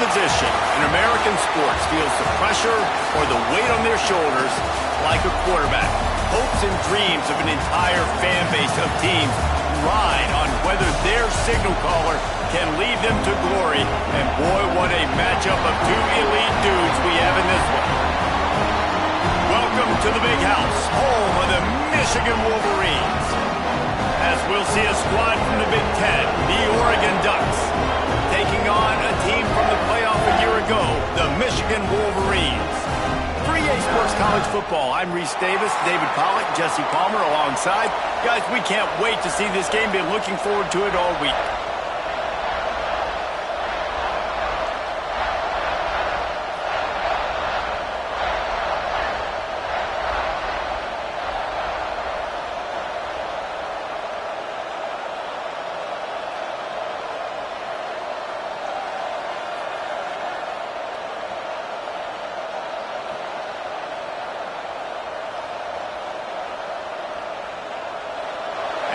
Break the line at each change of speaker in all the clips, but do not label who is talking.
position in American sports feels the pressure or the weight on their shoulders like a quarterback. Hopes and dreams of an entire fan base of teams ride on whether their signal caller can lead them to glory. And boy, what a matchup of two elite dudes we have in this one. Welcome to the Big House, home of the Michigan Wolverines. As we'll see a squad from the Big Ten, the Oregon Ducks, taking on a team from the playoff a year ago, the Michigan Wolverines. 3A Sports College Football. I'm Reese Davis, David Pollack, Jesse Palmer alongside. Guys, we can't wait to see this game. Been looking forward to it all week.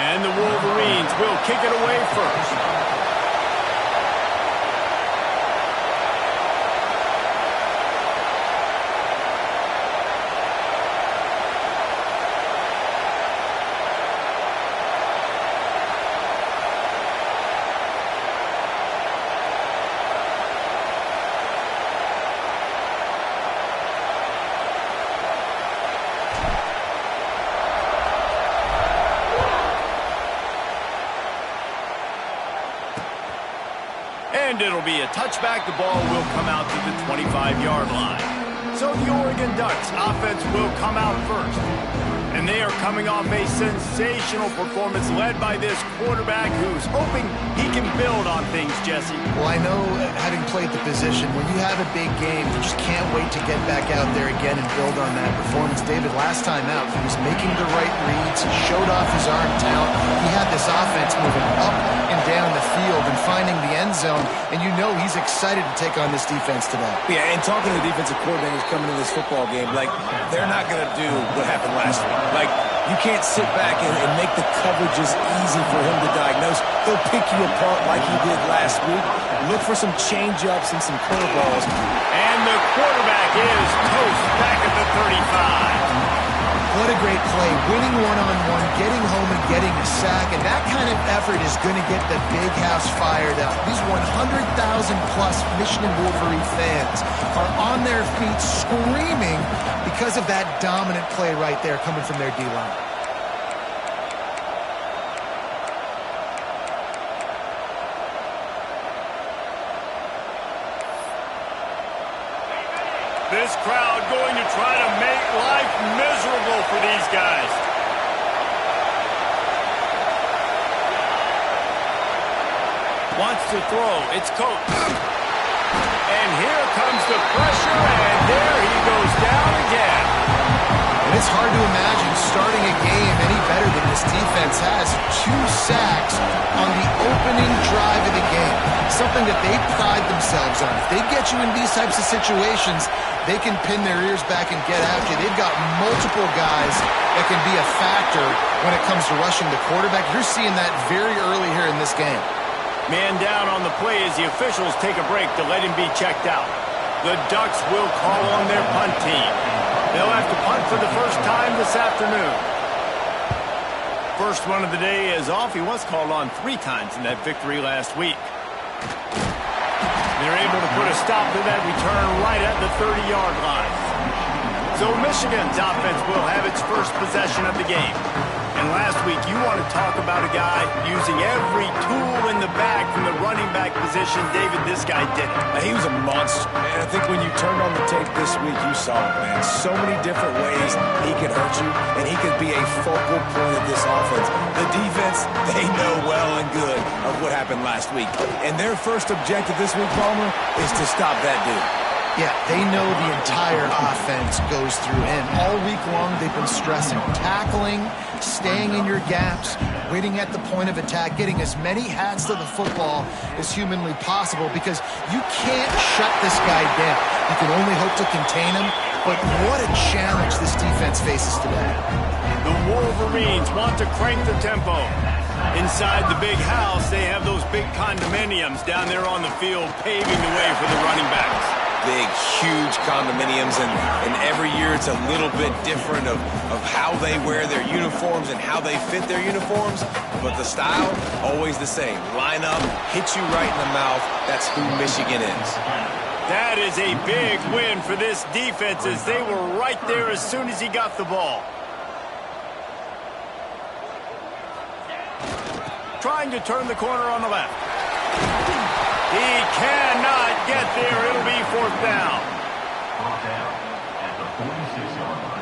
And the Wolverines will kick it away first. And it'll be a touchback. The ball will come out to the 25-yard line. So the Oregon Ducks offense will come out first. And they are coming off a sensational performance led by this quarterback who's hoping he can build on things, Jesse.
Well, I know, having played the position, when you have a big game, you just can't wait to get back out there again and build on that performance. David, last time out, he was making the right reads. He showed off his arm talent. He had this offense moving up and down the field and finding the end zone. And you know he's excited to take on this defense today.
Yeah, and talking to the defensive coordinators coming into this football game, like, they're not going to do what happened last week. Like, you can't sit back and make the coverages easy for him to diagnose. He'll pick you apart like he did last week. Look for some change-ups and some curveballs.
And the quarterback is toast back at the 35.
What a great play. Winning one-on-one, getting home and getting a sack. And that kind of effort is going to get the Big House fired up. These 100,000-plus Michigan Wolverine fans are on their feet screaming because of that dominant play right there coming from their D-line.
This crowd going to try to make life miserable for these guys. Wants to throw. It's Coates. And here comes the pressure, and there he goes down again.
And it's hard to imagine starting a game any better than this defense has. 2 sacks on the opening drive of the game. Something that they pride themselves on. If they get you in these types of situations, they can pin their ears back and get after you. They've got multiple guys that can be a factor when it comes to rushing the quarterback. You're seeing that very early here in this game.
Man down on the play as the officials take a break to let him be checked out. The Ducks will call on their punt team. They'll have to punt for the first time this afternoon. First one of the day is off. He was called on 3 times in that victory last week. They're able to put a stop to that return right at the 30-yard line. So Michigan's offense will have its first possession of the game. And last week, you want to talk about a guy using every tool in the bag from the running back position. David, this guy did it.
He was a monster, man. I think when you turned on the tape this week, you saw it, man. So many different ways he could hurt you, and he could be a focal point of this offense. The defense, they know well and good of what happened last week. And their first objective this week, Palmer, is to stop that dude.
Yeah, they know the entire offense goes through him. All week long, they've been stressing tackling, staying in your gaps, waiting at the point of attack, getting as many hats to the football as humanly possible because you can't shut this guy down. You can only hope to contain him, but what a challenge this defense faces today.
The Wolverines want to crank the tempo. Inside the big house, they have those big condominiums down there on the field paving the way for the running backs.
Big, huge condominiums, and every year it's a little bit different of how they wear their uniforms and how they fit their uniforms, but the style, always the same. Line up, hit you right in the mouth. That's who Michigan is.
That is a big win for this defense as they were right there as soon as he got the ball. Trying to turn the corner on the left. He cannot get there. It'll be fourth down.
Fourth down at the 46-yard line.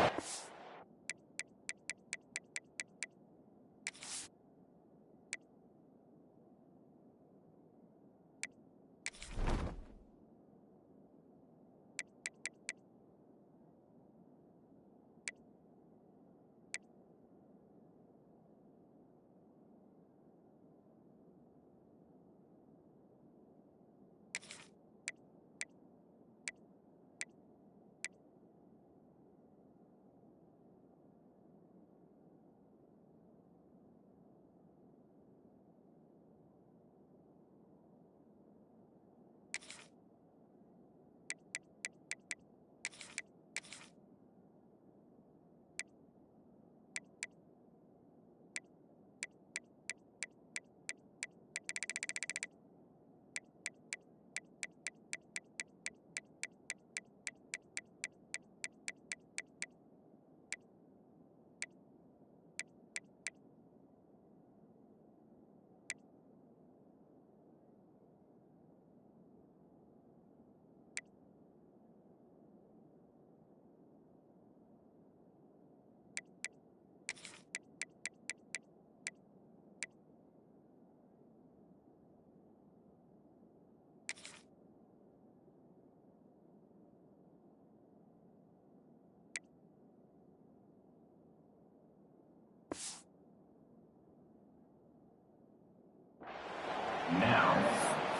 Now,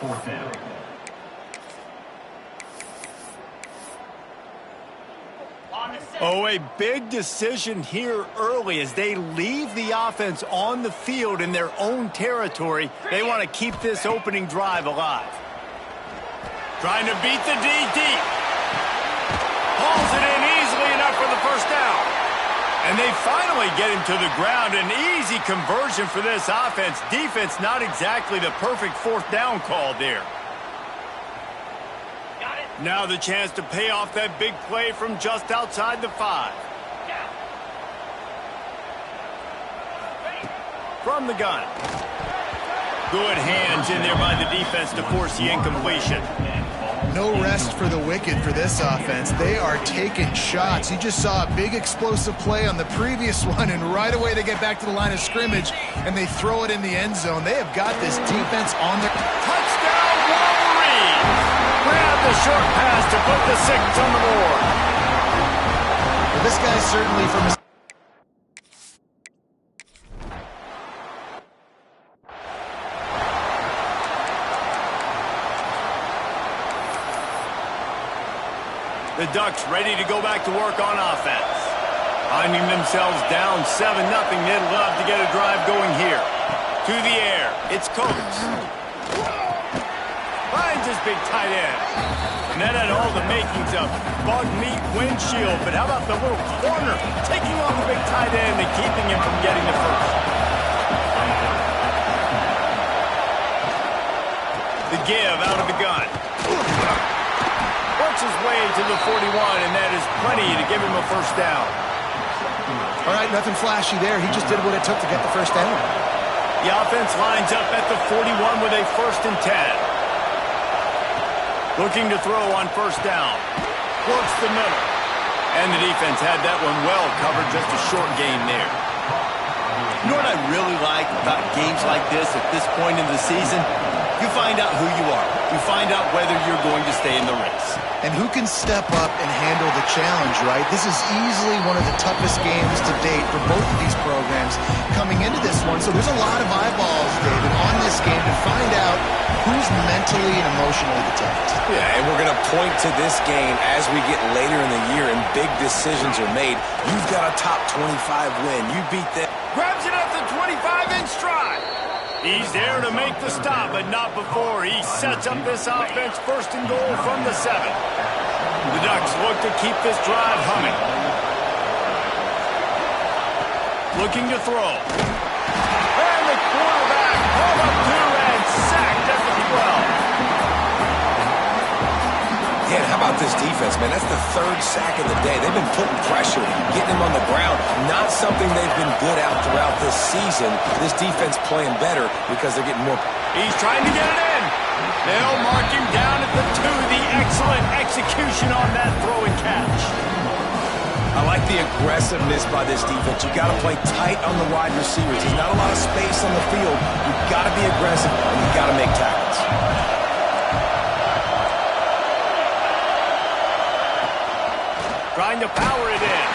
fourth down.
Oh, a big decision here early as they leave the offense on the field in their own territory. They want to keep this opening drive alive. Trying to beat the D deep. Hauls it in easily enough for the first down. And they finally get him to the ground. An easy conversion for this offense. Defense not exactly the perfect fourth down call there. Now the chance to pay off that big play from just outside the 5. From the gun. Good hands in there by the defense to force the incompletion.
No rest for the wicked for this offense. They are taking shots. You just saw a big explosive play on the previous one, and right away they get back to the line of scrimmage, and they throw it in the end zone. They have got this defense on their...
Touchdown, Wolverines! Grab the short pass to put the 6 on the board.
Well, this guy's certainly from his...
The Ducks ready to go back to work on offense. Finding themselves down 7-0, they'd love to get a drive going here. To the air, it's Coates. Finds his big tight end. And that had all the makings of bug meat windshield, but how about the little corner taking on the big tight end and keeping him from getting the first? The give out of the gun. Works his way to the 41, and that is plenty to give him a first down.
All right, nothing flashy there. He just did what it took to get the first down.
The offense lines up at the 41 with a 1st and 10. Looking to throw on first down. Works the middle. And the defense had that one well covered, just a short game there.
You know what I really like about games like this at this point in the season?
You find out who you are. You find out whether you're going to stay in the race.
And who can step up and handle the challenge, right? This is easily one of the toughest games to date for both of these programs coming into this one. So there's a lot of eyeballs, David, on this game to find out who's mentally and emotionally the toughest.
Yeah, and we're going to point to this game as we get later in the year and big decisions are made. You've got a top 25 win. You beat them.
Grabs it at the 25 in stride. He's there to make the stop, but not before he sets up this offense first and goal from the 7. The Ducks look to keep this drive humming. Looking to throw. And the quarterback pulled up two and sacked at the 12.
Yeah, how about this defense, man? That's the 3rd sack of the day. They've been putting pressure, getting him on the ground. Not something they've been good at throughout this season. This defense playing better because they're getting more.
He's trying to get it in. They'll mark him down at the 2. The excellent execution on that throw and catch.
I like the aggressiveness by this defense. You got to play tight on the wide receivers. There's not a lot of space on the field. You've got to be aggressive, and you've got to make tackles.
Trying to power it in.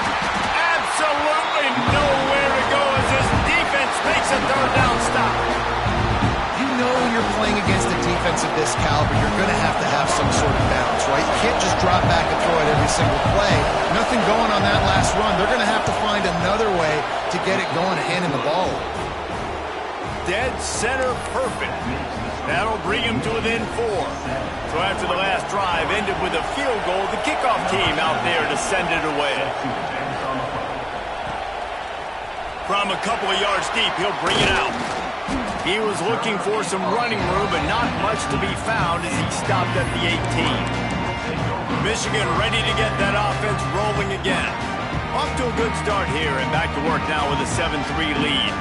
Absolutely nowhere to go as this defense makes a 3rd down stop.
You know when you're playing against a defense of this caliber, you're going to have some sort of balance, right? You can't just drop back and throw it every single play. Nothing going on that last run. They're going to have to find another way to get it going, handing the ball.
Dead center perfect. That'll bring him to within 4. So after the last drive ended with a field goal, the kickoff team out there to send it away. From a couple of yards deep, he'll bring it out. He was looking for some running room, but not much to be found as he stopped at the 18. Michigan ready to get that offense rolling again. Off to a good start here and back to work now with a 7-3 lead.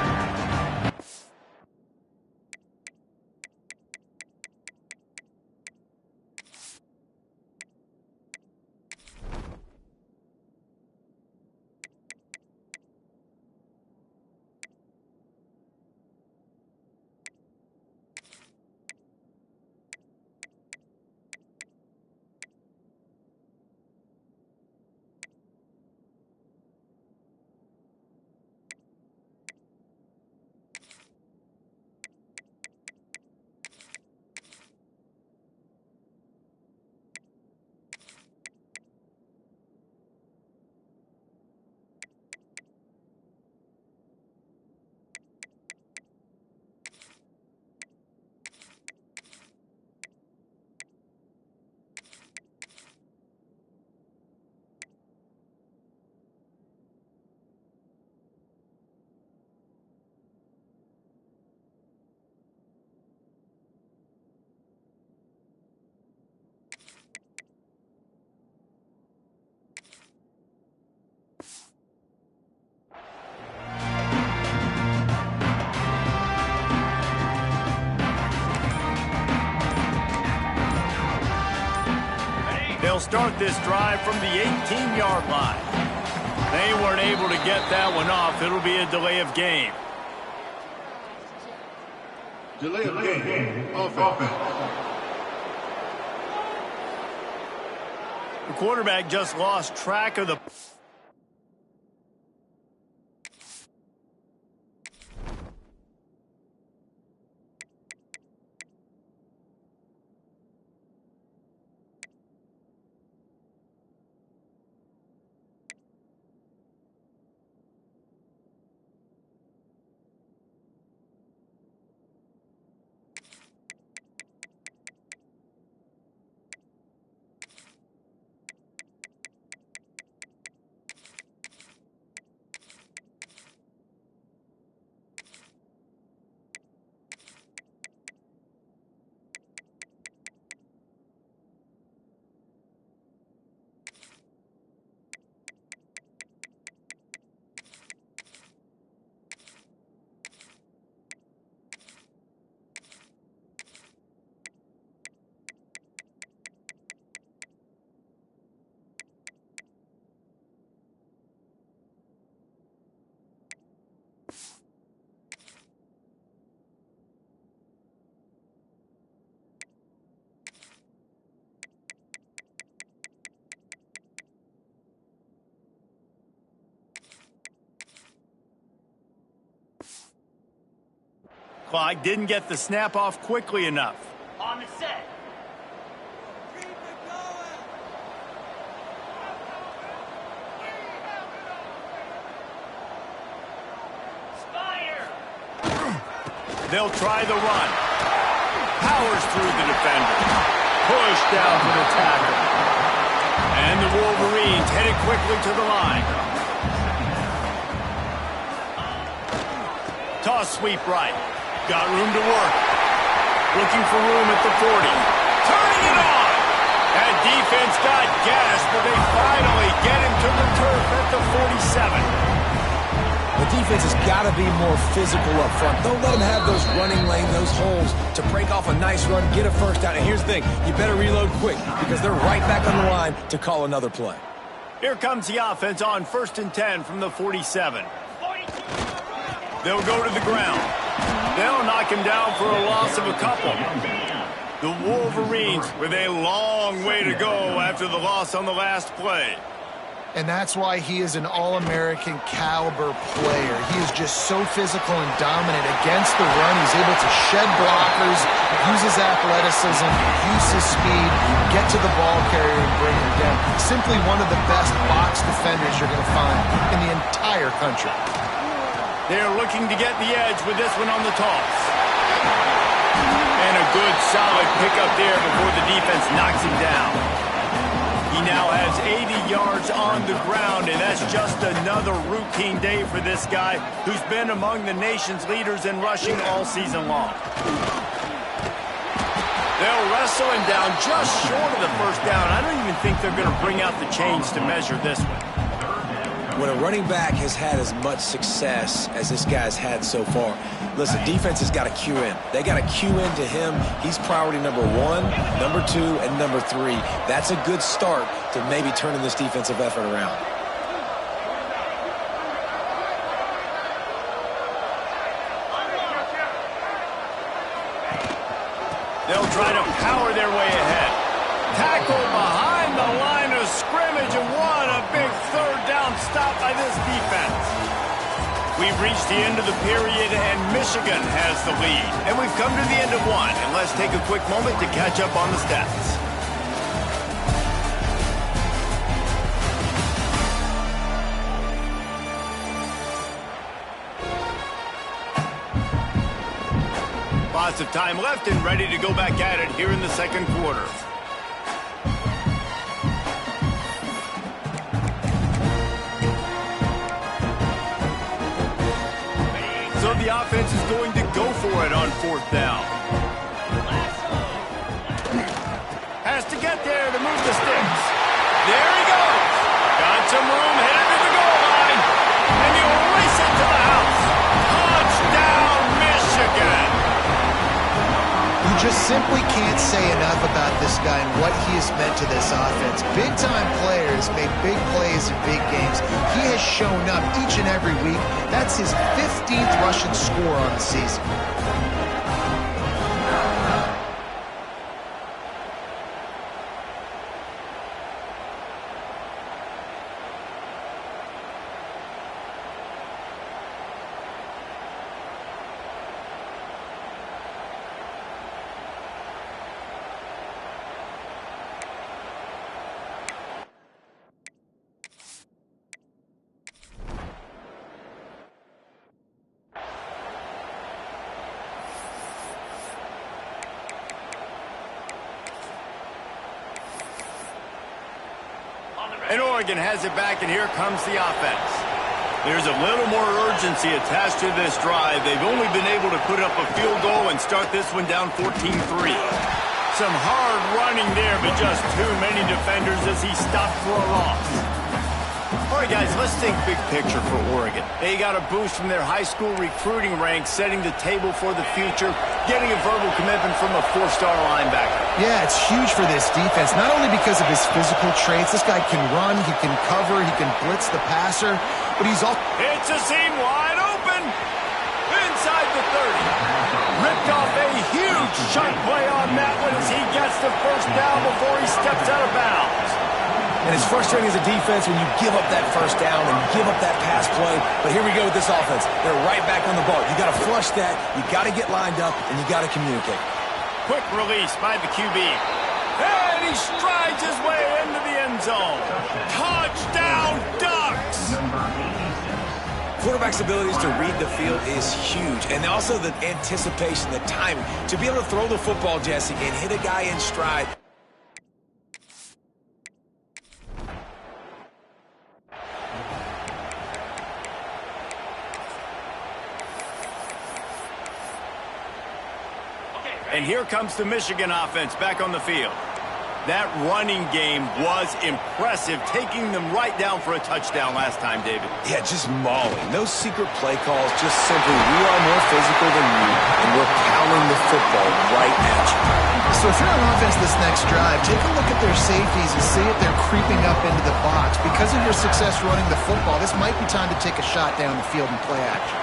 They'll start this drive from the 18-yard line. They weren't able to get that one off. It'll be a delay of game.
Delay of game. Offense.
The quarterback just lost track of the... clock, didn't get the snap off quickly enough.
On the set. Spire.
They'll try the run. Powers through the defender. Push down to the tackle. And the Wolverines headed quickly to the line. Toss sweep right. Got room to work. Looking for room at the 40. Turning it on! That defense got gas, but they finally get him to the turf at the 47.
The defense has got to be more physical up front. Don't let them have those running lanes, those holes to break off a nice run, get a first down. And here's the thing, you better reload quick because they're right back on the line to call another play.
Here comes the offense on 1st and 10 from the 47. They'll go to the ground. They'll knock him down for a loss of a couple. The Wolverines with a long way to go after the loss on the last play.
And that's why he is an All-American caliber player. He is just so physical and dominant against the run. He's able to shed blockers, use his athleticism, use his speed, get to the ball carrier and bring him down. Simply one of the best box defenders you're going to find in the entire country.
They're looking to get the edge with this one on the toss. And a good solid pickup there before the defense knocks him down. He now has 80 yards on the ground, and that's just another routine day for this guy who's been among the nation's leaders in rushing all season long. They'll wrestle him down just short of the first down. I don't even think they're going to bring out the chains to measure this one.
When a running back has had as much success as this guy's had so far, listen, defense has got to cue in. They got to cue in to him. He's priority number 1, number 2, and number 3. That's a good start to maybe turning this defensive effort around.
They'll try to power their way ahead. Tackle behind the line of scrimmage, and what a big third down stop by this defense. We've reached the end of the period, and Michigan has the lead. And we've come to the end of one, and let's take a quick moment to catch up on the stats. Lots of time left and ready to go back at it here in the second quarter. So the offense is going to go for it on 4th down. Has to get there to move the sticks. There he goes. Got some room, headed to the goal line. And he'll race it to the house. Touchdown, Michigan.
You just simply can't say enough about this guy and what he has meant to this offense. Big-time players make big plays in big games. He has shown up each and every week. That's his 15th rushing score on the season.
And Oregon has it back, and here comes the offense. There's a little more urgency attached to this drive. They've only been able to put up a field goal and start this one down 14-3. Some hard running there, but just too many defenders as he stopped for a loss. All right, guys, let's think big picture for Oregon. They got a boost from their high school recruiting ranks, setting the table for the future, getting a verbal commitment from a 4-star linebacker.
Yeah, it's huge for this defense, not only because of his physical traits. This guy can run, he can cover, he can blitz the passer, but he's also...
It's a seam wide open. Inside the 30. Ripped off a huge chunk play on that one as he gets the first down before he steps out of bounds.
And it's frustrating as a defense when you give up that first down and give up that pass play. But here we go with this offense. They're right back on the ball. You got to flush that. You got to get lined up, and you got to communicate.
Quick release by the QB. And he strides his way into the end zone. Touchdown, Ducks!
Quarterback's abilities to read the field is huge, and also the anticipation, the timing. To be able to throw the football, Jesse, and hit a guy in stride.
And here comes the Michigan offense back on the field. That running game was impressive, taking them right down for a touchdown last time, David.
Yeah, just mauling. No secret play calls, just simply we are more physical than you, and we're pounding the football right at you.
So if you're on offense this next drive, take a look at their safeties and see if they're creeping up into the box. Because of your success running the football, this might be time to take a shot down the field and play action.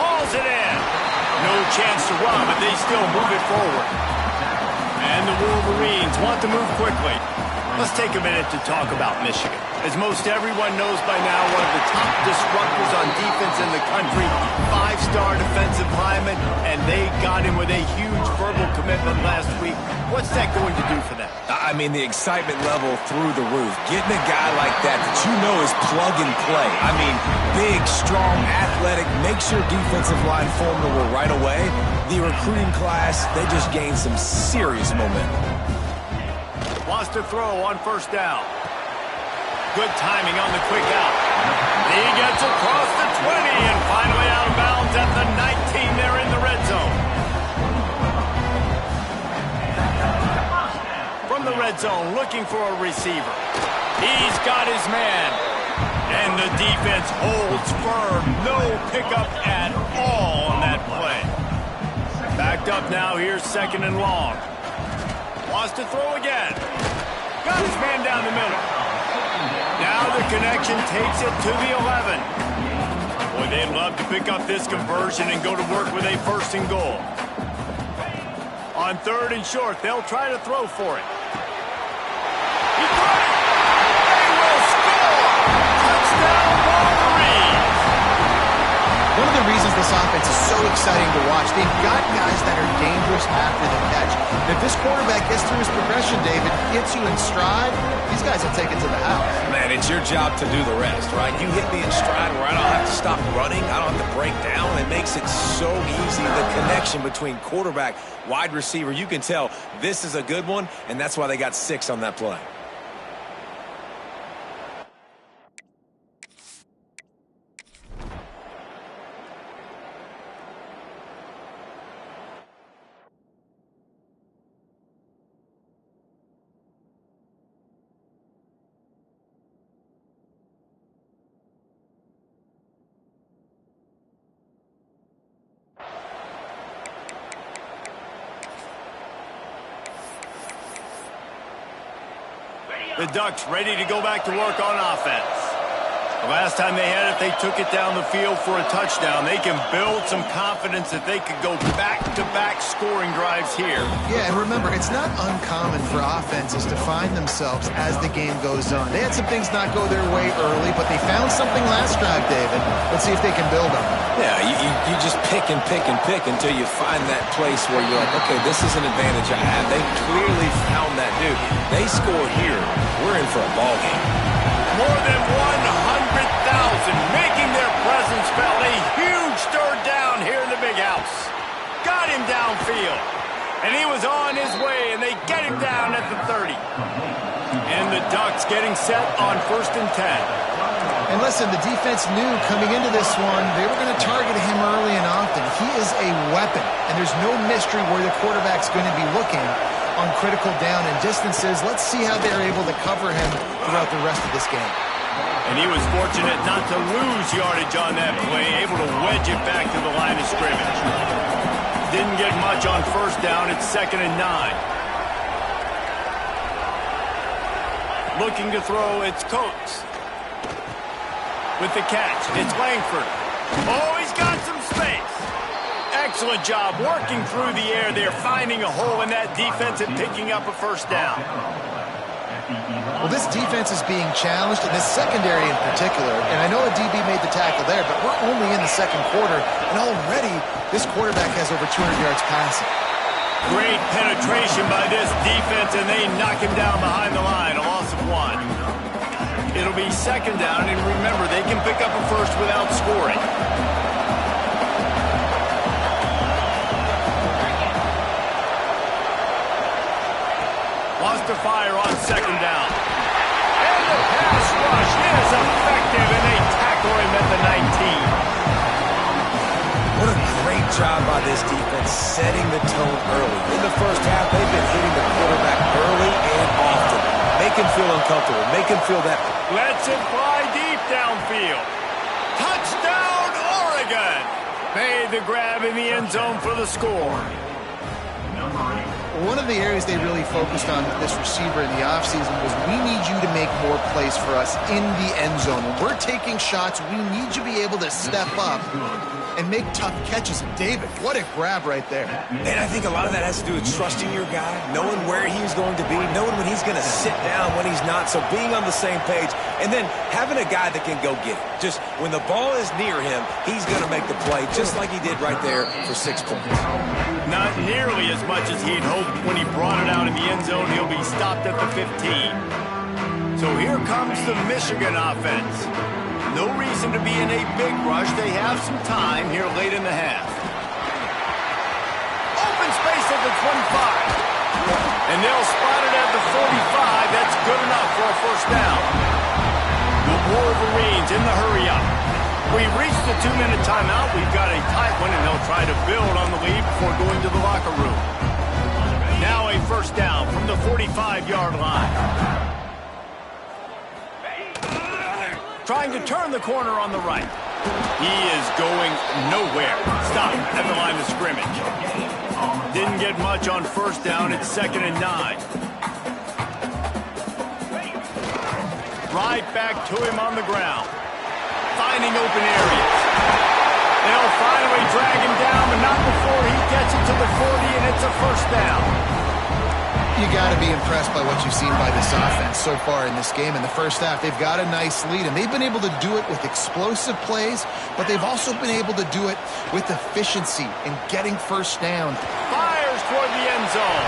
Hauls it in. No chance to run, but they still move it forward. And the Wolverines want to move quickly. Let's take a minute to talk about Michigan. As most everyone knows by now, one of the top disruptors on defense in the country, 5-star defensive lineman, and they got him with a huge verbal commitment last week. What's that going to do for them?
I mean, the excitement level through the roof. Getting a guy like that you know is plug and play. I mean, big, strong, athletic, makes your defensive line formidable right away. The recruiting class, they just gained some serious momentum.
Wants to throw on first down. Good timing on the quick out. He gets across the 20 and finally out of bounds at the 19 there in the red zone. From the red zone, looking for a receiver. He's got his man. And the defense holds firm. No pickup at all on that play. Backed up now, here's second and long. Wants to throw again. Got his man down the middle. Now the connection takes it to the 11. Boy, they'd love to pick up this conversion and go to work with a first and goal. On third and short, they'll try to throw for it. He got it! They will score! Touchdown, Wolverines!
One of the reasons this offense is so exciting to watch, they've got guys that are dangerous after the catch. If this quarterback gets through his progression, David, gets you in stride, these guys will take it to the house.
Man, it's your job to do the rest, right? You hit me in stride where I don't have to stop running. I don't have to break down. It makes it so easy. The connection between quarterback, wide receiver, you can tell this is a good one, and that's why they got 6 on that play.
The Ducks ready to go back to work on offense. The last time they had it, they took it down the field for a touchdown. They can build some confidence that they could go back-to-back scoring drives here.
Yeah, and remember, it's not uncommon for offenses to find themselves as the game goes on. They had some things not go their way early, but they found something last drive, David. Let's see if they can build on it.
Yeah, you just pick and pick and pick until you find that place where you're like, okay, this is an advantage I have. They clearly found that, dude. They score here. We're in for a ball game.
More than 100,000 making their presence felt. A huge third down here in the big house. Got him downfield. And he was on his way, and they get him down at the 30. And the Ducks getting set on first and 10.
And listen, the defense knew coming into this one, they were going to target him early and often. He is a weapon, and there's no mystery where the quarterback's going to be looking on critical down and distances. Let's see how they're able to cover him throughout the rest of this game.
And he was fortunate not to lose yardage on that play, able to wedge it back to the line of scrimmage. Didn't get much on first down. It's second and 9. Looking to throw, it's Coates. With the catch, it's Langford. Oh, he's got some space. Excellent job working through the air there, finding a hole in that defense and picking up a first down.
Well, this defense is being challenged, and this secondary in particular. And I know a DB made the tackle there, but we're only in the second quarter, and already this quarterback has over 200 yards passing.
Great penetration by this defense, and they knock him down behind the line, a loss of 1. It'll be second down, and remember, they can pick up a first without scoring. Wants to fire on second down. And the pass rush is effective, and they tackle him at the 19.
What a great job by this defense setting the tone early. In the first half, they've been hitting the quarterback early and often. Make him feel uncomfortable. Make him feel that.
Lets it fly deep downfield. Touchdown, Oregon! Made the grab in the end zone for the score.
One of the areas they really focused on with this receiver in the offseason was we need you to make more plays for us in the end zone. When we're taking shots, we need you to be able to step up and make tough catches. And David, what a grab right there.
And I think a lot of that has to do with trusting your guy, knowing where he's going to be, knowing when he's going to sit down, when he's not. So being on the same page, and then having a guy that can go get it. Just when the ball is near him, he's going to make the play, just like he did right there for 6 points.
Not nearly as much as he'd hoped. When he brought it out in the end zone, he'll be stopped at the 15. So here comes the Michigan offense. No reason to be in a big rush. They have some time here late in the half. Open space at the 25. And they'll spot it at the 45. That's good enough for a first down. The Wolverines in the hurry-up. We've reached the 2-minute timeout. We've got a tight one, and they'll try to build on the lead before going to the locker room. Now a first down from the 45-yard line. Trying to turn the corner on the right. He is going nowhere. Stop at the line of scrimmage. Didn't get much on first down. It's 2nd and 9. Right back to him on the ground. Finding open areas. They'll finally drag him down, but not before he gets it to the 40, and it's a first down.
You got to be impressed by what you've seen by this offense so far in this game. In the first half, they've got a nice lead, and they've been able to do it with explosive plays, but they've also been able to do it with efficiency and getting first down.
Fires toward the end zone.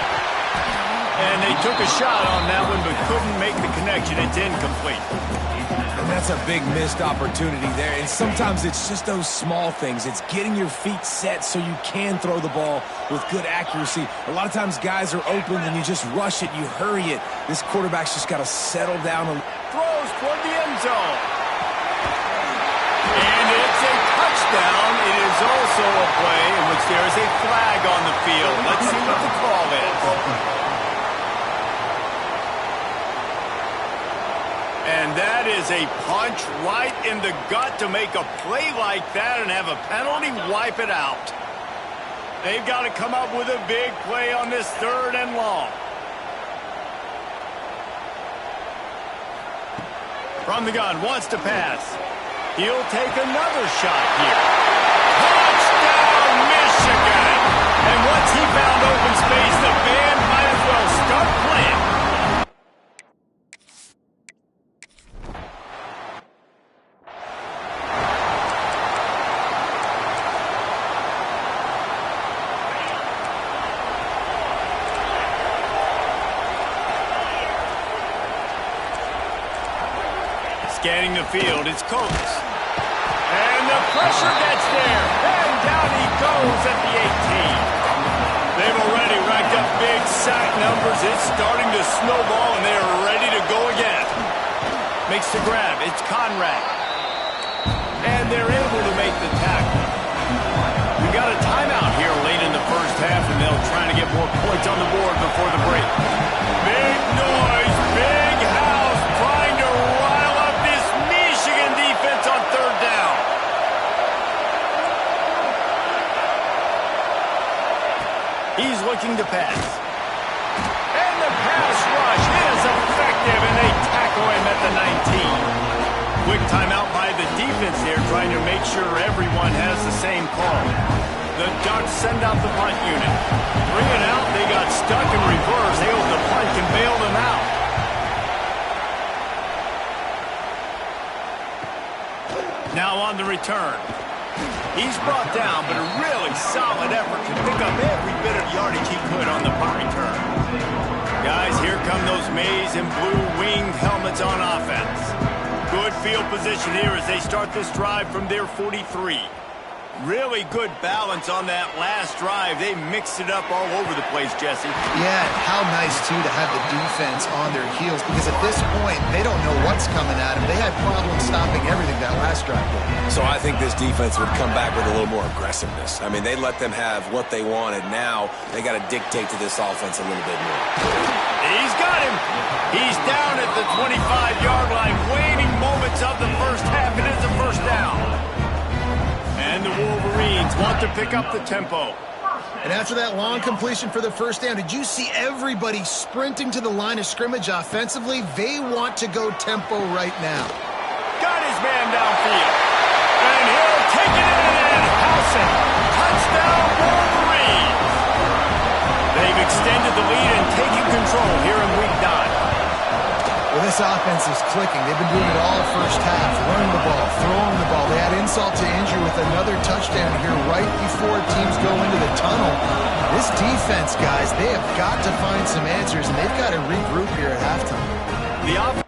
And they took a shot on that one, but couldn't make the connection. It's incomplete.
And that's a big missed opportunity there. And sometimes it's just those small things. It's getting your feet set so you can throw the ball with good accuracy. A lot of times guys are open and you just rush it, you hurry it. This quarterback's just got to settle down.
Throws toward the end zone. And it's a touchdown. It is also a play in which there is a flag on the field. Let's see what the call is. And that is a punch right in the gut to make a play like that and have a penalty wipe it out. They've got to come up with a big play on this 3rd and long. From the gun, wants to pass. He'll take another shot here. Touchdown, Michigan! And once he found open space, the band might as well start playing. Scanning the field, it's Coates. And the pressure gets there. And down he goes at the 18. They've already racked up big sack numbers. It's starting to snowball, and they're ready to go again. Makes the grab. It's Conrad. And they're able to make the tackle. We got a timeout here late in the first half, and they'll try to get more points on the board before the break. Big noise, big house, trying to rile up this Michigan defense on 3rd down. He's looking to pass. And the pass rush is effective, and they tackle him at the 19. Quick timeout by the defense here, trying to make sure everyone has the same call. The Ducks send out the punt unit. Bring it out, they got stuck in reverse. They hope the punt can bail them out. Now on the return. He's brought down, but a really solid effort to pick up every bit of yardage he could on the punt return. Guys, here come those maize and blue winged helmets on offense. Good field position here as they start this drive from their 43. Really good balance on that last drive. They mixed it up all over the place, Jesse.
Yeah, how nice, too, to have the defense on their heels, because at this point, they don't know what's coming at them. They had problems stopping everything that last drive.
So I think this defense would come back with a little more aggressiveness. I mean, they let them have what they wanted. Now they got to dictate to this offense a little bit more.
He's got him. He's down at the 25-yard line. Waning moments of the first half. It is a first down. And the Wolverines want to pick up the tempo.
And after that long completion for the first down, did you see everybody sprinting to the line of scrimmage offensively? They want to go tempo right now.
Got his man downfield. And he'll take it in and house it. Touchdown, Wolverines. They've extended the lead and taken control here in Week 9.
Well, this offense is clicking. They've been doing it all first half, running the ball, throwing the ball. They had insult to injury with another touchdown here right before teams go into the tunnel. This defense, guys, they have got to find some answers, and they've got to regroup here at halftime.
The offense.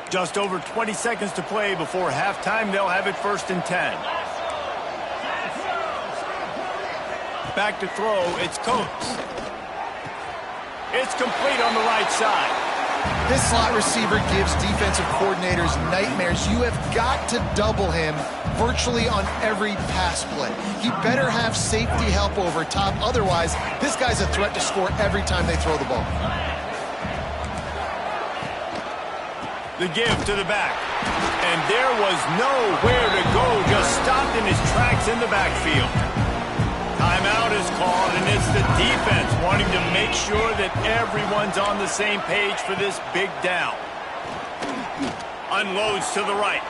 Just over 20 seconds to play before halftime. They'll have it 1st and 10. Back to throw, it's Coates. It's complete on the right side.
This slot receiver gives defensive coordinators nightmares. You have got to double him virtually on every pass play. He better have safety help over top. Otherwise, this guy's a threat to score every time they throw the ball.
The give to the back. And there was nowhere to go. Just stopped in his tracks in the backfield. Timeout is called, and it's the defense wanting to make sure that everyone's on the same page for this big down. Unloads to the right.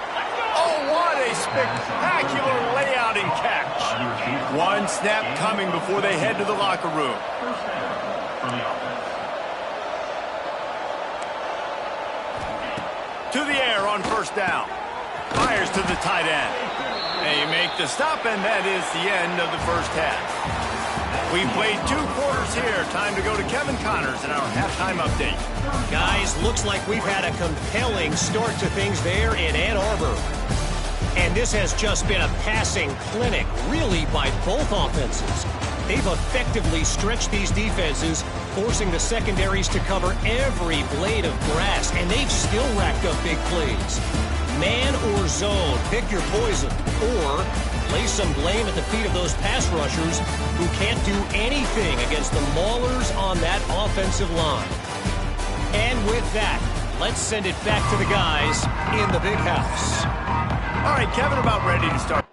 Oh, what a spectacular layout and catch. One snap coming before they head to the locker room. To the air on 1st down. Fires to the tight end. They make the stop, and that is the end of the first half. We played 2 quarters here. Time to go to Kevin Connors in our halftime update.
Guys, looks like we've had a compelling start to things there in Ann Arbor. And this has just been a passing clinic, really, by both offenses. They've effectively stretched these defenses, forcing the secondaries to cover every blade of grass, and they've still racked up big plays. Man or zone, pick your poison, or lay some blame at the feet of those pass rushers who can't do anything against the maulers on that offensive line. And with that, let's send it back to the guys in the big house.
All right, Kevin, about ready to start.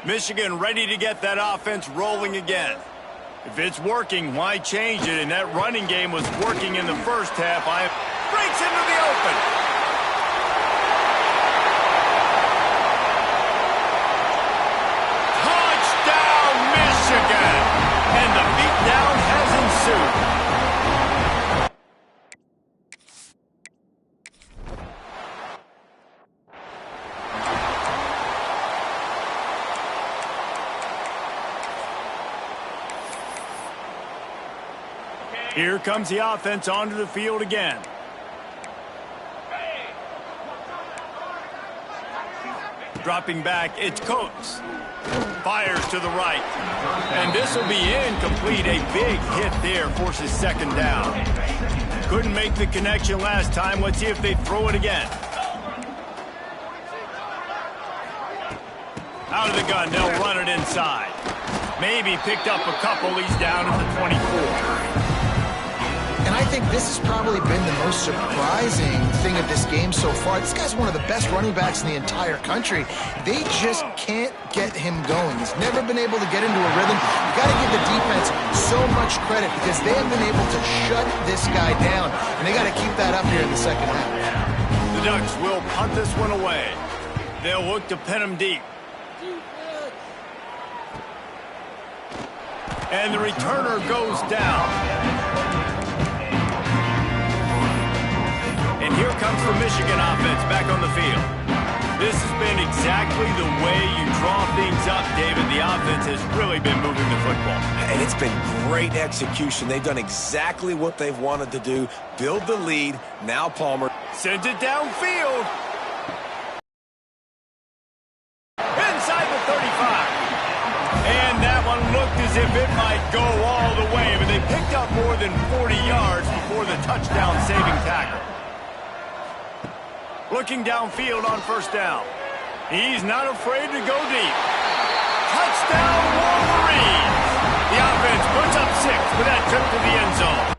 Michigan ready to get that offense rolling again. If it's working, why change it? And that running game was working in the first half. Breaks into the open. Touchdown, Michigan! And the beatdown has ensued. Here comes the offense onto the field again. Dropping back, it's Coates. Fires to the right. And this will be incomplete. A big hit there forces 2nd down. Couldn't make the connection last time. Let's see if they throw it again. Out of the gun, they'll run it inside. Maybe picked up a couple. He's down at the 24.
And I think this has probably been the most surprising thing of this game so far. This guy's one of the best running backs in the entire country. They just can't get him going. He's never been able to get into a rhythm. You got to give the defense so much credit because they have been able to shut this guy down, and they got to keep that up here in the second half.
The Ducks will punt this one away. They'll look to pin him deep. And the returner goes down. And here comes the Michigan offense back on the field. This has been exactly the way you draw things up, David. The offense has really been moving the football.
And it's been great execution. They've done exactly what they've wanted to do. Build the lead. Now Palmer
sends it downfield. Inside the 35. And that one looked as if it might go all the way, but they picked up more than 40 yards before the touchdown-saving tackle. Looking downfield on first down. He's not afraid to go deep. Touchdown, Wolverines! The offense puts up 6 with that trip to the end zone.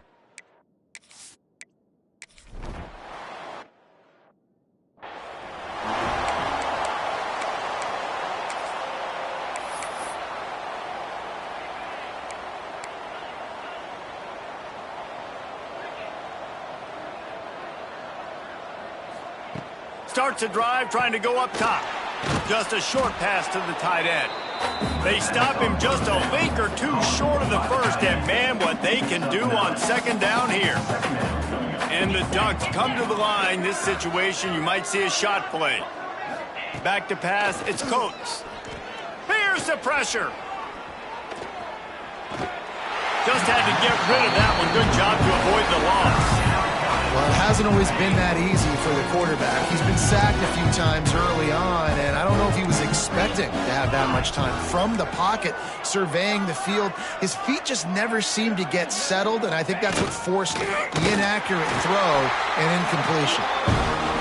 Starts a drive trying to go up top. Just a short pass to the tight end. They stop him just a link or two short of the first, and man, what they can do on second down here. And the Ducks come to the line. This situation, you might see a shot play. Back to pass, it's Coates. Here's the pressure. Just had to get rid of that one. Good job to avoid the loss.
Well, it hasn't always been that easy for the quarterback. He's been sacked a few times early on, and I don't know if he was expecting to have that much time. From the pocket, surveying the field, his feet just never seemed to get settled, and I think that's what forced the inaccurate throw and incompletion.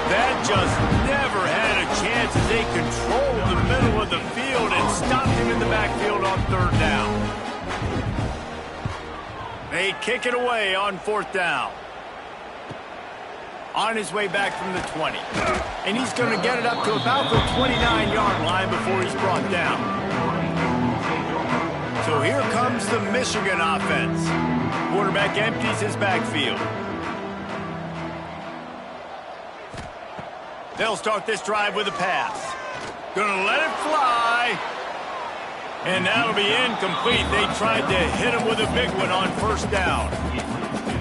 That just never had a chance as they controlled the middle of the field and stopped him in the backfield on third down. They kick it away on fourth down. On his way back from the 20. And he's going to get it up to about the 29-yard line before he's brought down. So here comes the Michigan offense. Quarterback empties his backfield. They'll start this drive with a pass. Gonna let it fly. And that'll be incomplete. They tried to hit him with a big one on first down.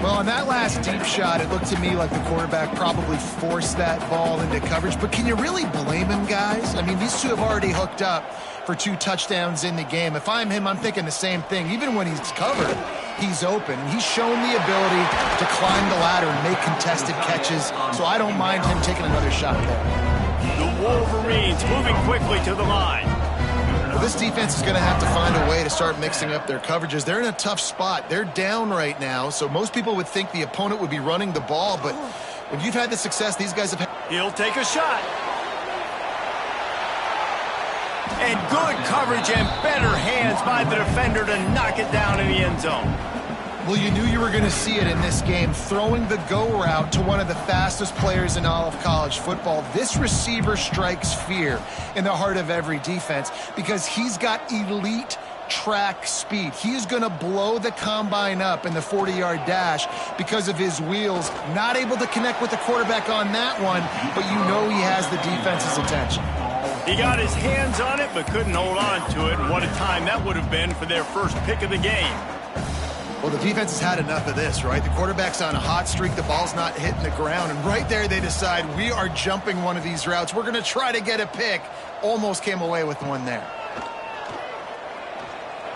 Well, on that last deep shot, it looked to me like the quarterback probably forced that ball into coverage. But can you really blame him, guys? I mean, these two have already hooked up for 2 touchdowns in the game. If I'm him, I'm thinking the same thing. Even when he's covered, he's open. He's shown the ability to climb the ladder and make contested catches, so I don't mind him taking another shot there.
The Wolverines moving quickly to the line.
Well, this defense is going to have to find a way to start mixing up their coverages. They're in a tough spot. They're down right now, so most people would think the opponent would be running the ball, but when you've had the success these guys have had...
He'll take a shot. And good coverage and better hands by the defender to knock it down in the end zone.
Well, you knew you were going to see it in this game, throwing the go route to one of the fastest players in all of college football. This receiver strikes fear in the heart of every defense because he's got elite track speed. He is going to blow the combine up in the 40-yard dash because of his wheels. Not able to connect with the quarterback on that one, but you know he has the defense's attention.
He got his hands on it but couldn't hold on to it, and what a time that would have been for their first pick of the game.
Well, the defense has had enough of this, right? The quarterback's on a hot streak. The ball's not hitting the ground. And right there, they decide, we are jumping one of these routes. We're going to try to get a pick. Almost came away with one there.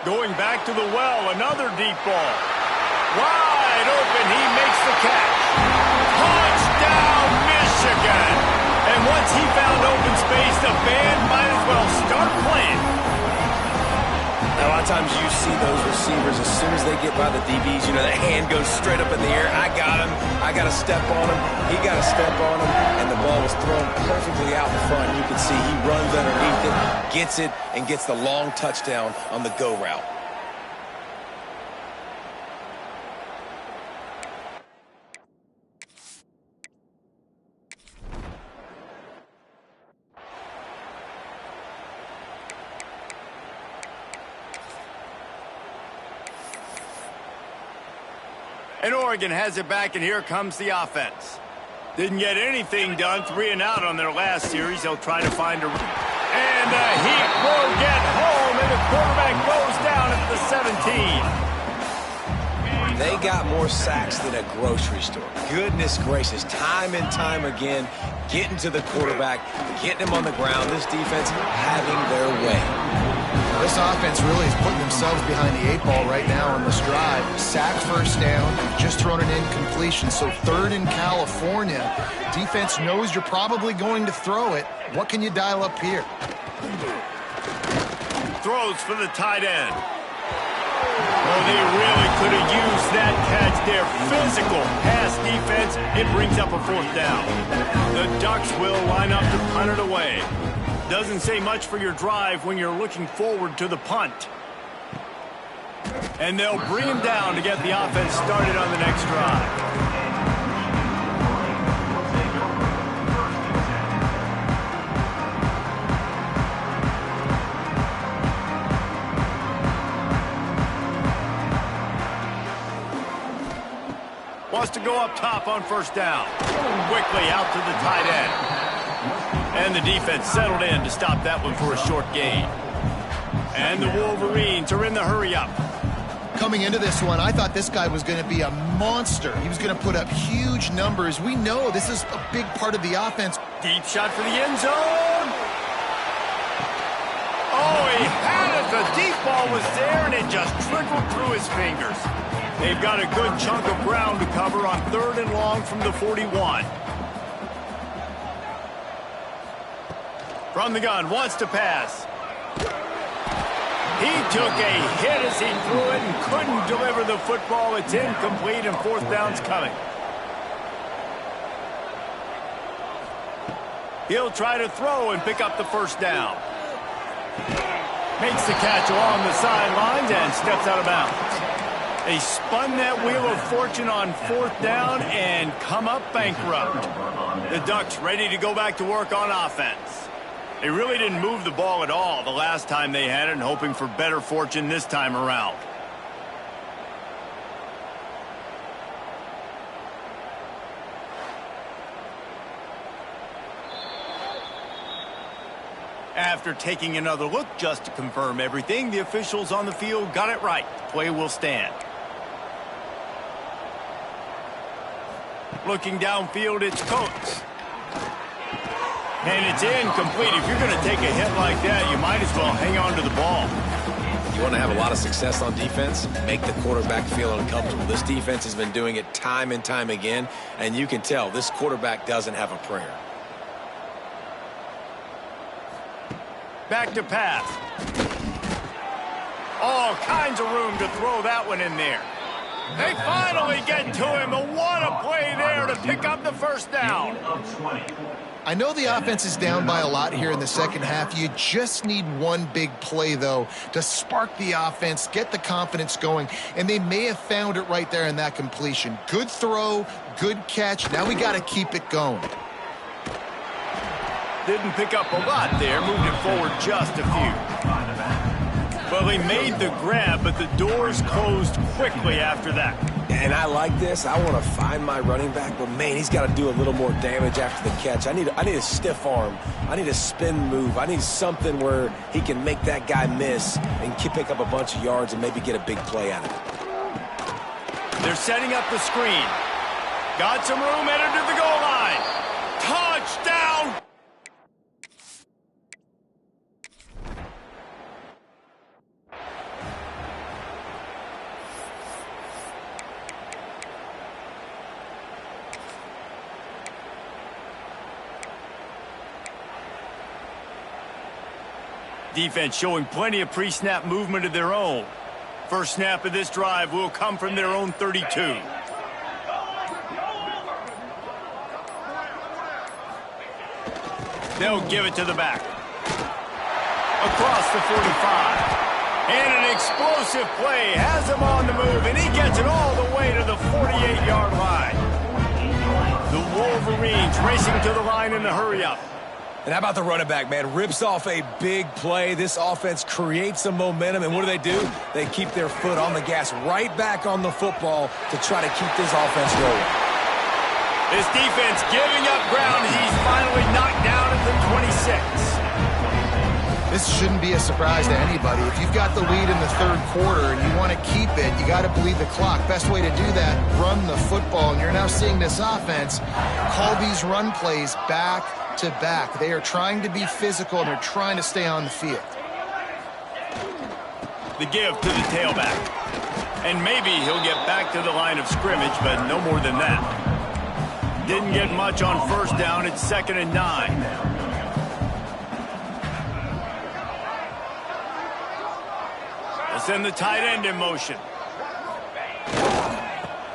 Going back to the well, another deep ball. Wide open, he makes the catch. Touchdown, Michigan! And once he found open space, the band might as well start playing.
A lot of times you see those receivers, as soon as they get by the DBs, you know, that hand goes straight up in the air. I got him. I got to step on him. He got to step on him. And the ball was thrown perfectly out in front. You can see he runs underneath it, gets it, and gets the long touchdown on the go route.
And Oregon has it back, and here comes the offense. Didn't get anything done, 3 and out on their last series. They'll try to find a... And the Heat will get home, and the quarterback goes down at the 17.
They got more sacks than a grocery store. Goodness gracious, time and time again, getting to the quarterback, getting him on the ground. This defense having their way.
This offense really is putting themselves behind the 8 ball right now on this drive. Sack first down, just thrown an incompletion, so 3rd in California. Defense knows you're probably going to throw it. What can you dial up here?
Throws for the tight end. Oh, they really could have used that catch there. Physical pass defense. It brings up a 4th down. The Ducks will line up to punt it away. Doesn't say much for your drive when you're looking forward to the punt. And they'll bring him down to get the offense started on the next drive. Wants to go up top on 1st down. Quickly out to the tight end. And the defense settled in to stop that one for a short gain. And the Wolverines are in the hurry-up.
Coming into this one, I thought this guy was going to be a monster. He was going to put up huge numbers. We know this is a big part of the offense.
Deep shot for the end zone. Oh, he had it. The deep ball was there, and it just trickled through his fingers. They've got a good chunk of ground to cover on 3rd and long from the 41. From the gun, wants to pass. He took a hit as he threw it and couldn't deliver the football. It's incomplete, and 4th down's coming. He'll try to throw and pick up the 1st down. Makes the catch along the sidelines and steps out of bounds. They spun that wheel of fortune on 4th down and come up bankrupt. The Ducks ready to go back to work on offense. They really didn't move the ball at all the last time they had it, and hoping for better fortune this time around. After taking another look just to confirm everything, the officials on the field got it right. Play will stand. Looking downfield, it's Coates. And it's incomplete. If you're going to take a hit like that, you might as well hang on to the ball.
You want to have a lot of success on defense? Make the quarterback feel uncomfortable. This defense has been doing it time and time again, and you can tell this quarterback doesn't have a prayer.
Back to pass. All kinds of room to throw that one in there. They finally get to him, but what a play there to pick up the 1st down.
I know the offense is down by a lot here in the second half. You just need one big play, though, to spark the offense, get the confidence going, and they may have found it right there in that completion. Good throw, good catch. Now we got to keep it going.
Didn't pick up a lot there, moved it forward just a few. Well, he made the grab, but the doors closed quickly after that.
And I like this. I want to find my running back, but man, he's got to do a little more damage after the catch. I need a stiff arm. I need a spin move. I need something where he can make that guy miss and pick up a bunch of yards and maybe get a big play out of it.
They're setting up the screen. Got some room, headed to the goal line. Touchdown! Defense showing plenty of pre-snap movement of their own. First snap of this drive will come from their own 32. They'll give it to the back. Across the 45. And an explosive play has him on the move, and he gets it all the way to the 48-yard line. The Wolverines racing to the line in the hurry-up.
And how about the running back, man? Rips off a big play. This offense creates some momentum, and what do? They keep their foot on the gas right back on the football to try to keep this offense going.
This defense giving up ground as he's finally knocked down at the 26.
This shouldn't be a surprise to anybody. If you've got the lead in the third quarter and you want to keep it, you got to bleed the clock. Best way to do that, run the football. And you're now seeing this offense call these run plays back to back. They are trying to be physical, and they're trying to stay on the field.
The give to the tailback. And maybe he'll get back to the line of scrimmage, but no more than that. Didn't get much on first down. It's 2nd and 9. Send the tight end in motion.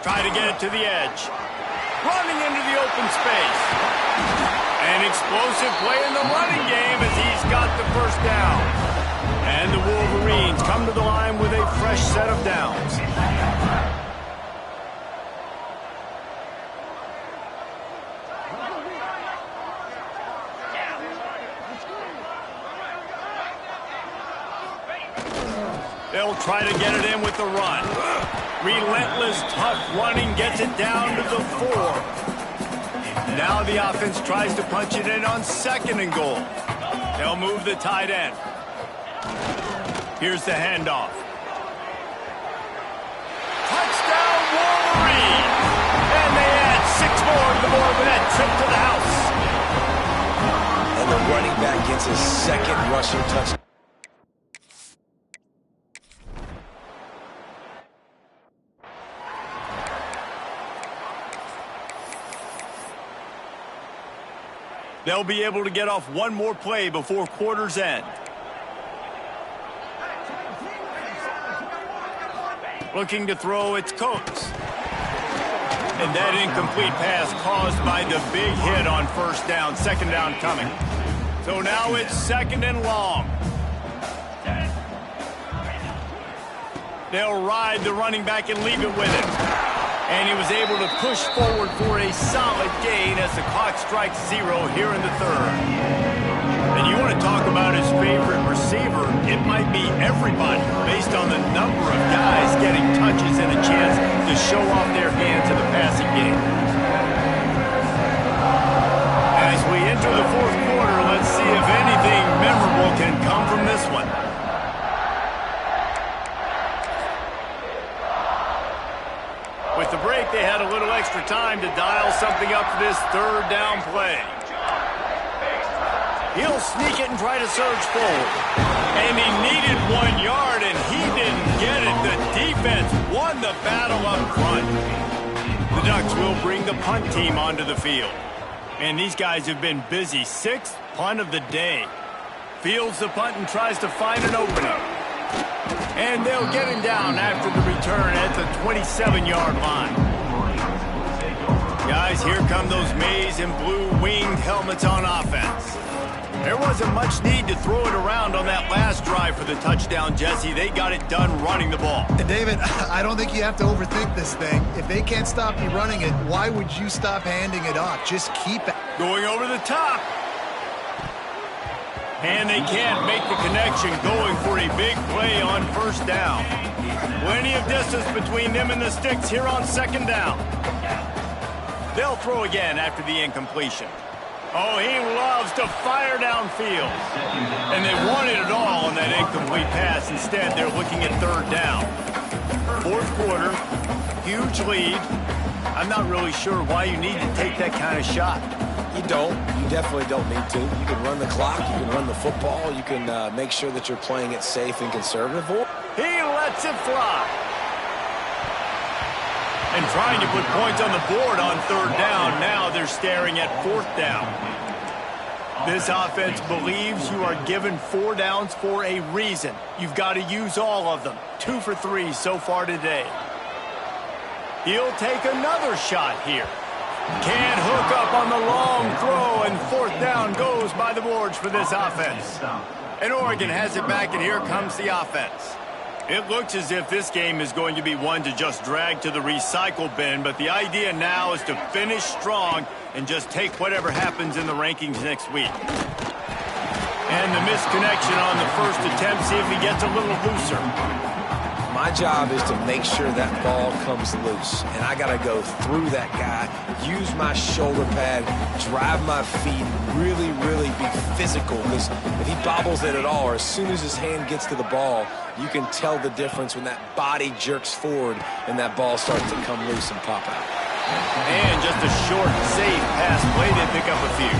Try to get it to the edge. Running into the open space. An explosive play in the running game as he's got the first down. And the Wolverines come to the line with a fresh set of downs. They'll try to get it in with the run. Relentless, tough running gets it down to the 4. Now the offense tries to punch it in on 2nd and goal. They'll move the tight end. Here's the handoff. Touchdown, Wolverine! And they add 6 more to the board with that trip to the house.
And the running back gets his 2nd rushing touchdown.
They'll be able to get off one more play before quarter's end. Looking to throw, it's Coates. And that incomplete pass caused by the big hit on first down. 2nd down coming. So now it's 2nd and long. They'll ride the running back and leave it with him. And he was able to push forward for a solid gain as the clock strikes 0 here in the 3rd. And you want to talk about his favorite receiver, it might be everybody based on the number of guys getting touches and a chance to show off their hands in the passing game. As we enter the 4th quarter, let's see if anything memorable can come from this one. With the break, they had a little extra time to dial something up for this 3rd down play. He'll sneak it and try to surge forward. And he needed 1 yard, and he didn't get it. The defense won the battle up front. The Ducks will bring the punt team onto the field. And these guys have been busy. 6th punt of the day. Fields the punt and tries to find an opening. And they'll get him down after the return at the 27-yard line. Guys, here come those maize and blue winged helmets on offense. There wasn't much need to throw it around on that last drive for the touchdown, Jesse. They got it done running the ball.
And David, I don't think you have to overthink this thing. If they can't stop you running it, why would you stop handing it off? Just keep it.
Going over the top. And they can't make the connection, going for a big play on first down. Plenty of distance between them and the sticks here on 2nd down. They'll throw again after the incompletion. Oh, he loves to fire downfield. And they wanted it all on that incomplete pass. Instead, they're looking at 3rd down. 4th quarter, huge lead. I'm not really sure why you need to take that kind of shot.
You don't. You definitely don't need to. You can run the clock. You can run the football. You can make sure that you're playing it safe and conservative.
He lets it fly. And trying to put points on the board on 3rd down. Now they're staring at 4th down. This offense believes you are given 4 downs for a reason. You've got to use all of them. 2 for 3 so far today. He'll take another shot here. Can't hook up on the long throw, and 4th down goes by the boards for this offense. And Oregon has it back, and here comes the offense. It looks as if this game is going to be one to just drag to the recycle bin, but the idea now is to finish strong and just take whatever happens in the rankings next week. And the misconnection on the first attempt. See if he gets a little looser.
My job is to make sure that ball comes loose. And I got to go through that guy, use my shoulder pad, drive my feet, really, really be physical. Because if he bobbles it at all, or as soon as his hand gets to the ball, you can tell the difference when that body jerks forward and that ball starts to come loose and pop out.
And just a short, safe pass play to pick up a few.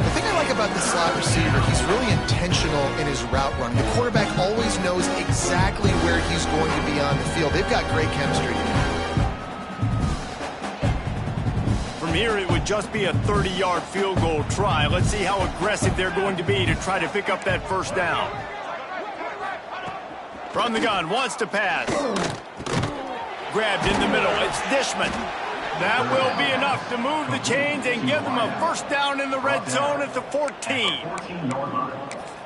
The thing I like about the slot receiver, he's really intentional in his route run. The quarterback always knows exactly where he's going to be on the field. They've got great chemistry.
From here, it would just be a 30-yard field goal try. Let's see how aggressive they're going to be to try to pick up that first down. From the gun, wants to pass. Grabbed in the middle, it's Dishman. That will be enough to move the chains and give them a first down in the red zone at the 14.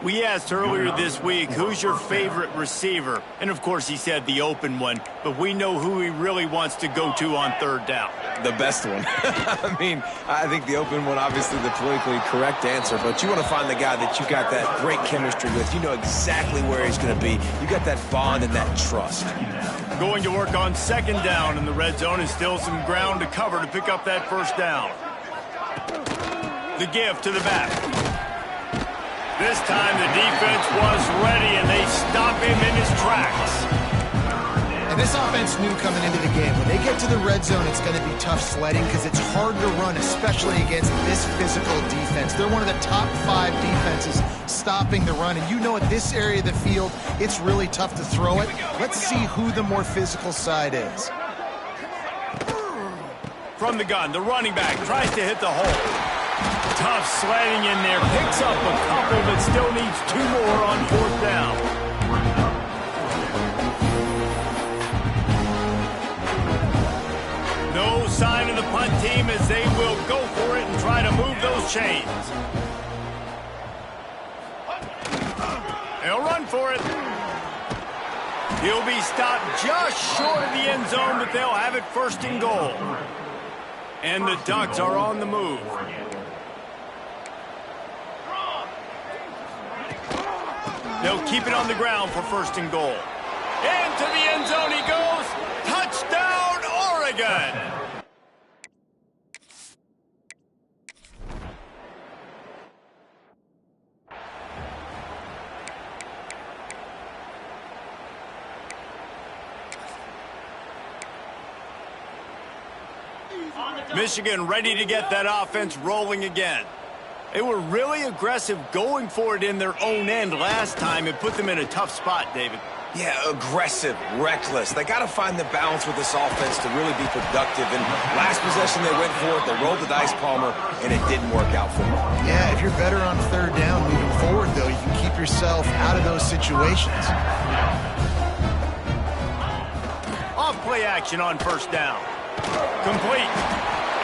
We asked earlier this week, who's your favorite receiver? And, of course, he said the open one, but we know who he really wants to go to on third down.
The best one. I mean, I think the open one, obviously the politically correct answer, but you want to find the guy that you got that great chemistry with. You know exactly where he's going to be. You got that bond and that trust.
Going to work on second down in the red zone and still some ground to cover to pick up that first down. The give to the back. This time the defense was ready and they stop him in his tracks.
And this offense knew coming into the game, when they get to the red zone, it's going to be tough sledding because it's hard to run, especially against this physical defense. They're one of the top 5 defenses stopping the run. And you know at this area of the field, it's really tough to throw it. Let's see who the more physical side is.
From the gun, the running back tries to hit the hole. Tough sledding in there, picks up a couple, but still needs 2 more on fourth down. No sign of the punt team as they will go for it and try to move those chains. They'll run for it. He'll be stopped just short of the end zone, but they'll have it first and goal. And the Ducks are on the move. They'll keep it on the ground for first and goal. Into the end zone he goes. Touchdown, Oregon! Michigan ready to get that offense rolling again. They were really aggressive going for it in their own end last time and put them in a tough spot, David.
Yeah, aggressive, reckless. They got to find the balance with this offense to really be productive. And last possession they went for it, they rolled the dice, Palmer, and it didn't work out for them.
Yeah, if you're better on third down moving forward, though, you can keep yourself out of those situations.
Off play action on first down. Complete.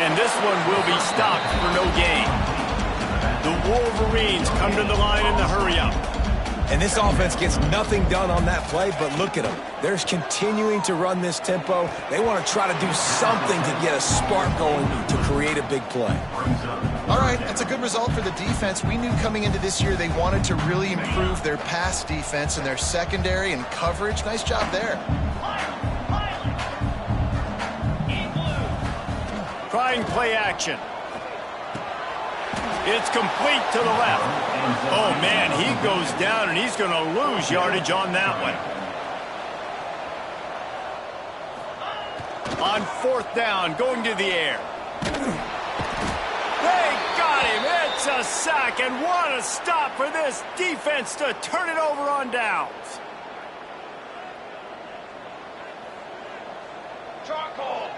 And this one will be stopped for no gain. The Wolverines come to the line in the hurry-up.
And this offense gets nothing done on that play, but look at them. They're continuing to run this tempo. They want to try to do something to get a spark going to create a big play.
All right, that's a good result for the defense. We knew coming into this year they wanted to really improve their pass defense and their secondary and coverage. Nice job there.
Trying play action. It's complete to the left. Oh, man, he goes down, and he's going to lose yardage on that one. On fourth down, going to the air. They got him. It's a sack, and what a stop for this defense to turn it over on downs. Charcoal.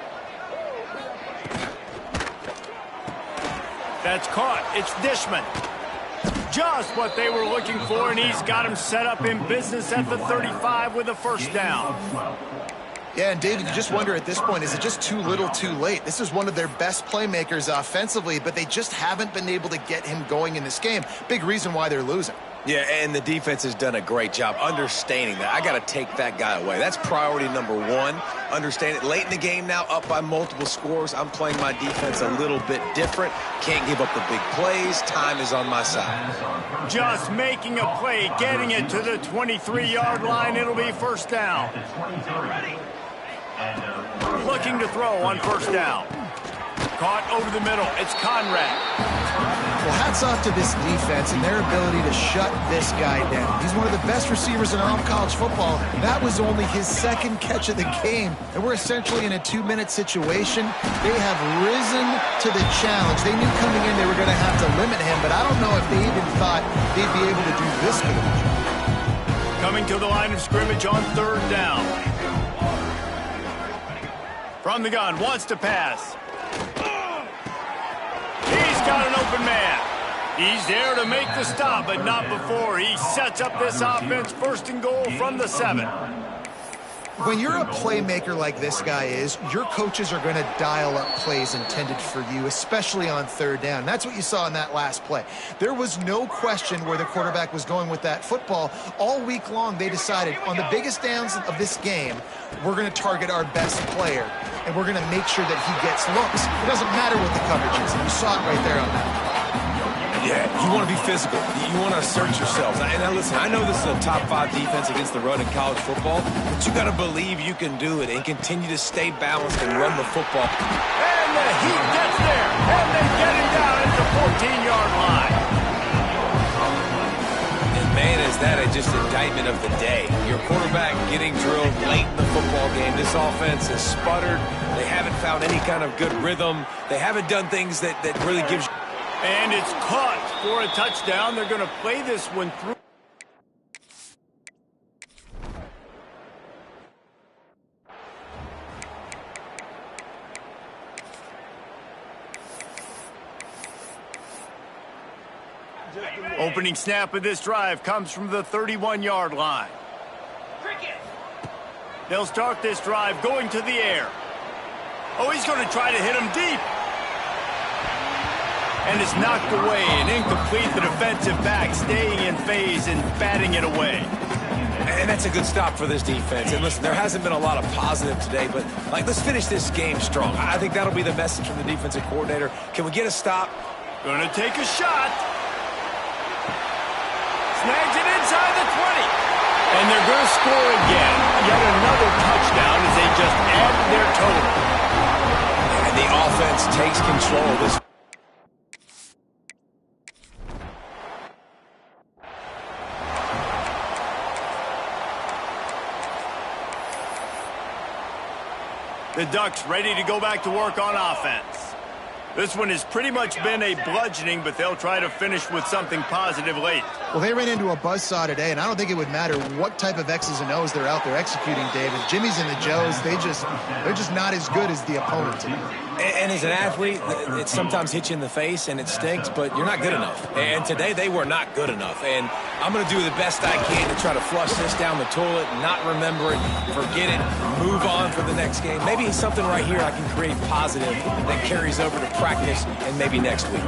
That's caught. It's Dishman. Just what they were looking for, and he's got him set up in business at the 35 with a first down.
Yeah, and David, you just wonder at this point, is it just too little too late? This is one of their best playmakers offensively, but they just haven't been able to get him going in this game. Big reason why they're losing.
Yeah, and the defense has done a great job understanding that. I got to take that guy away. That's priority number one. Understand it. Late in the game now, up by multiple scores. I'm playing my defense a little bit different. Can't give up the big plays. Time is on my side.
Just making a play, getting it to the 23-yard line. It'll be first down. Looking to throw on first down. Caught over the middle. It's Conrad.
Well, hats off to this defense and their ability to shut this guy down. He's one of the best receivers in all of college football. That was only his second catch of the game, and we're essentially in a 2-minute situation. They have risen to the challenge. They knew coming in they were going to have to limit him, but I don't know if they even thought they'd be able to do this good of a job.
Coming to the line of scrimmage on third down. From the gun, wants to pass. He's got an open man. He's there to make the stop, but not before. He sets up this offense first and goal from the 7.
When you're a playmaker like this guy is, your coaches are going to dial up plays intended for you, especially on third down. That's what you saw in that last play. There was no question where the quarterback was going with that football. All week long, they decided on the biggest downs of this game, we're going to target our best player, and we're going to make sure that he gets looks. It doesn't matter what the coverage is, and you saw it right there on that.
Yeah, you want to be physical. You want to assert yourselves. And now listen, I know this is a top 5 defense against the run in college football, but you got to believe you can do it and continue to stay balanced and run the football.
And the Heat gets there, and they get him down at the 14-yard line.
And man, is that just indictment of the day. Your quarterback getting drilled late in the football game. This offense has sputtered. They haven't found any kind of good rhythm. They haven't done things that really gives you.
And it's caught for a touchdown. They're going to play this one through. Opening snap of this drive comes from the 31-yard line. They'll start this drive going to the air. Oh, he's going to try to hit him deep. And it's knocked away and incomplete. The defensive back staying in phase and batting it away.
And that's a good stop for this defense. And listen, there hasn't been a lot of positive today, but let's finish this game strong. I think that'll be the message from the defensive coordinator. Can we get a stop?
Going to take a shot. Snags it inside the 20. And they're going to score again. Yet another touchdown as they just added their total.
And the offense takes control of this.
The Ducks ready to go back to work on offense. This one has pretty much been a bludgeoning, but they'll try to finish with something positive late.
Well, they ran into a buzzsaw today, and I don't think it would matter what type of X's and O's they're out there executing, David. Jimmy's and the Joes, they're just not as good as the opponent today.
And as an athlete, it sometimes hits you in the face and it stinks, but you're not good enough. And today they were not good enough. And I'm going to do the best I can to try to flush this down the toilet, not remember it, forget it, move on for the next game. Maybe something right here I can create positive that carries over to practice and maybe next week.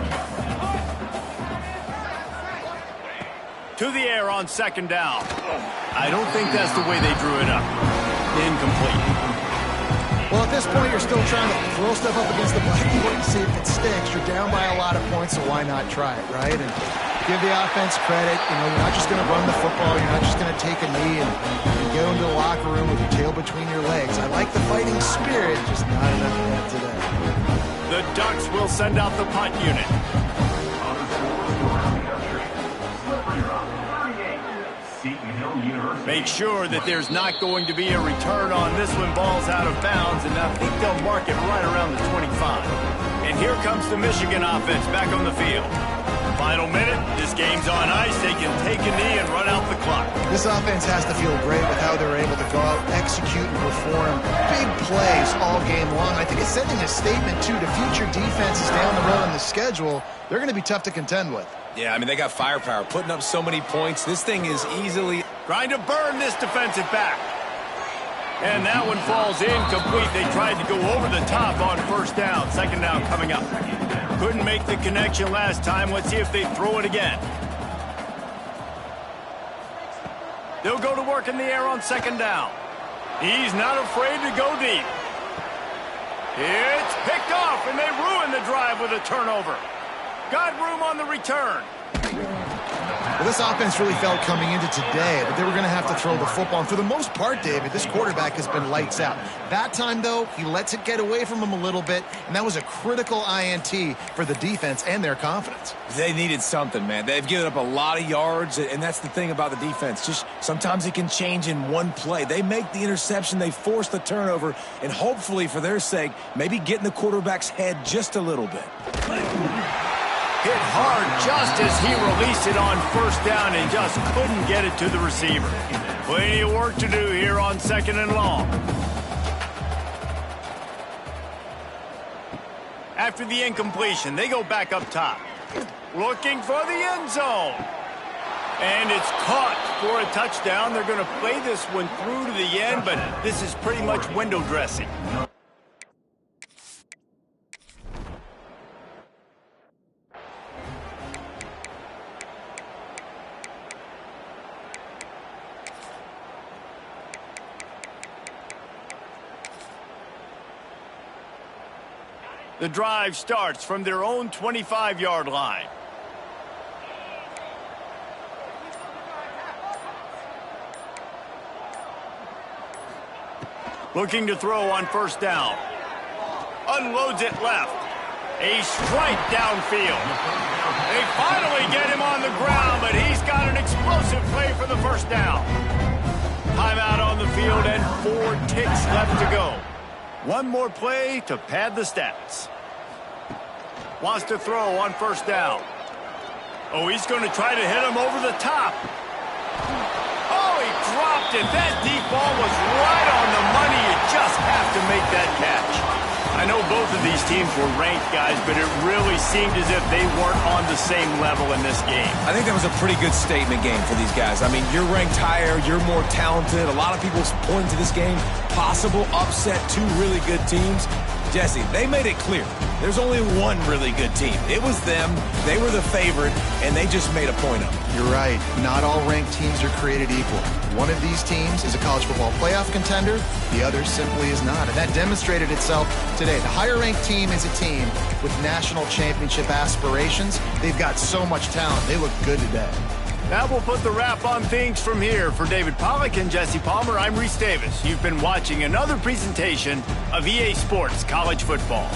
To the air on second down. I don't think that's the way they drew it up. Incomplete.
Well, at this point, you're still trying to throw stuff up against the blackboard and see if it sticks. You're down by a lot of points, so why not try it, right? And give the offense credit. You know, you're not just going to run the football. You're not just going to take a knee and go into the locker room with your tail between your legs. I like the fighting spirit, just not enough of that today.
The Ducks will send out the punt unit. Make sure that there's not going to be a return on this one. Ball's out of bounds, and I think they'll mark it right around the 25. And here comes the Michigan offense back on the field. Final minute, this game's on ice. They can take a knee and run out the clock.
This offense has to feel great with how they're able to go out, execute, and perform big plays all game long. I think it's sending a statement, too, to future defenses down the road on the schedule. They're going to be tough to contend with.
Yeah, I mean, they got firepower, putting up so many points. This thing is easily...
Trying to burn this defensive back. And that one falls incomplete. They tried to go over the top on first down. Second down coming up. Couldn't make the connection last time. Let's see if they throw it again. They'll go to work in the air on second down. He's not afraid to go deep. It's picked off, and they ruin the drive with a turnover. Got room on the return.
Well, this offense really felt coming into today that they were going to have to throw the football. And for the most part, David, this quarterback has been lights out. That time, though, he lets it get away from him a little bit, and that was a critical INT for the defense and their confidence.
They needed something, man. They've given up a lot of yards, and that's the thing about the defense. Just sometimes it can change in one play. They make the interception, they force the turnover, and hopefully, for their sake, maybe get in the quarterback's head just a little bit.
Hit hard just as he released it on first down and just couldn't get it to the receiver. Plenty of work to do here on second and long. After the incompletion, they go back up top. Looking for the end zone. And it's caught for a touchdown. They're going to play this one through to the end, but this is pretty much window dressing. The drive starts from their own 25-yard line. Looking to throw on first down. Unloads it left. A strike downfield. They finally get him on the ground, but he's got an explosive play for the first down. Timeout on the field and 4 ticks left to go. One more play to pad the stats. Wants to throw on first down. Oh, he's going to try to hit him over the top. Oh, he dropped it. That deep ball was right on the money. You just have to make that catch. I know both of these teams were ranked, guys, but it really seemed as if they weren't on the same level in this game.
I think that was a pretty good statement game for these guys. I mean, you're ranked higher, you're more talented. A lot of people point to this game, possible upset, 2 really good teams. Jesse, they made it clear. There's only one really good team. It was them. They were the favorite, and they just made a point of it.
You're right. Not all ranked teams are created equal. One of these teams is a college football playoff contender. The other simply is not. And that demonstrated itself today. The higher-ranked team is a team with national championship aspirations. They've got so much talent. They look good today.
That will put the wrap on things from here. For David Pollack and Jesse Palmer, I'm Reese Davis. You've been watching another presentation of EA Sports College Football.